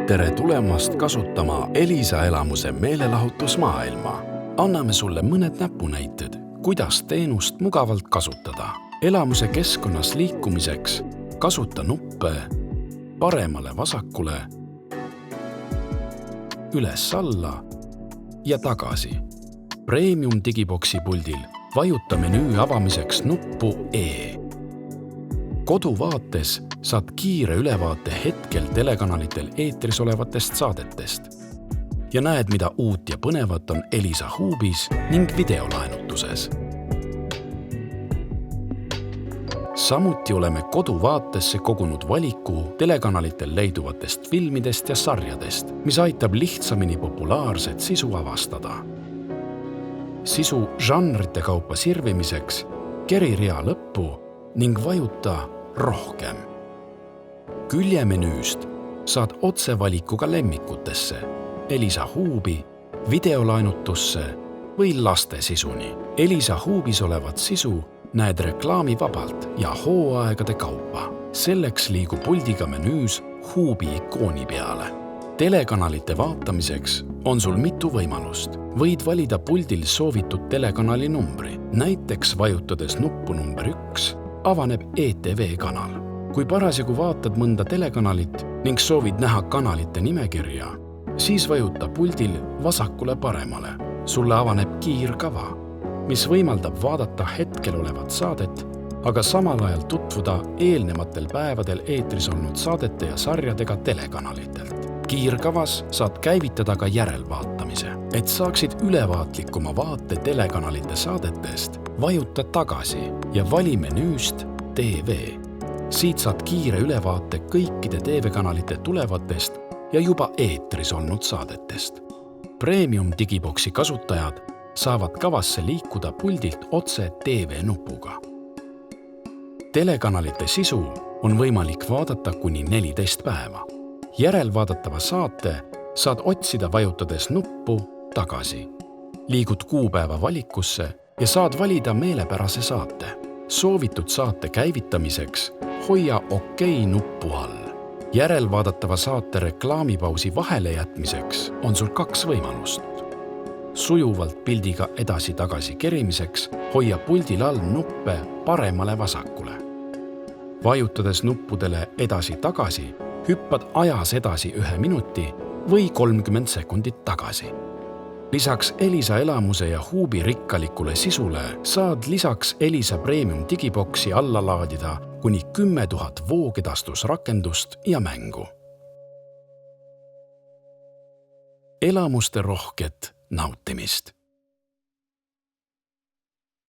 Tere tulemast kasutama Elisa elamuse meelelahutusmaailma. Anname sulle mõned näpunäited, kuidas teenust mugavalt kasutada. Elamuse keskkonnas liikumiseks kasuta nuppe paremale-vasakule, üles-alla ja tagasi. Premium digiboksi puldil vajuta menüü avamiseks nuppu E. Koduvaates saad kiire ülevaate hetkel telekanalitel eetris olevatest saadetest ja näed, mida uut ja põnevat on Elisa Huubis ning videolaenutuses. Samuti oleme koduvaatesse kogunud valiku telekanalitel leiduvatest filmidest ja sarjadest, mis aitab lihtsamini populaarset sisu avastada. Sisu žanrite kaupa sirvimiseks keri rea lõppu ning vajuta rohkem. Küljemenüüst saad otsevalikuga lemmikutesse, Elisa Huubi, videolaenutusse või laste sisuni. Elisa Huubis olevat sisu näed reklaamivabalt ja hooaegade kaupa. Selleks liigu puldiga menüüs Huubi ikooni peale. Telekanalite vaatamiseks on sul mitu võimalust. Võid valida puldil soovitud telekanali numbri. Näiteks vajutades nuppu number 1 avaneb ETV kanal. Kui parasjagu vaatad mõnda telekanalit ning soovid näha kanalite nimekirja, siis vajuta puldil vasakule paremale. Sulle avaneb kiirkava, mis võimaldab vaadata hetkel olevat saadet, aga samal ajal tutvuda eelnematel päevadel eetris olnud saadete ja sarjadega telekanalitelt. Kiirkavas saad käivitada ka järelvaatamise. Et saaksid ülevaatlikuma vaate telekanalite saadetest, vajuta tagasi ja vali menüüst TV. Siit saad kiire ülevaate kõikide TV-kanalite tulevatest ja juba eetris olnud saadetest. Premium digiboksi kasutajad saavad kavasse liikuda puldilt otse TV-nupuga. Telekanalite sisu on võimalik vaadata kuni 14 päeva. Järelvaadatava saate saad otsida vajutades nuppu tagasi. Liigud kuupäeva valikusse ja saad valida meelepärase saate. Soovitud saate käivitamiseks hoia OK nuppu all. Järelvaadatava saate reklaamipausi vahele jätmiseks on sul 2 võimalust. Sujuvalt pildiga edasi-tagasi kerimiseks hoia puldil all nuppe paremale-vasakule. Vajutades nuppudele edasi-tagasi hüppad ajas edasi 1 minuti või 30 sekundit tagasi. Lisaks Elisa elamuse ja Huubi rikkalikule sisule saad lisaks Elisa Premium digiboksi alla laadida kuni 10 000 voogedastusrakendust ja mängu. Elamuste rohket nautimist!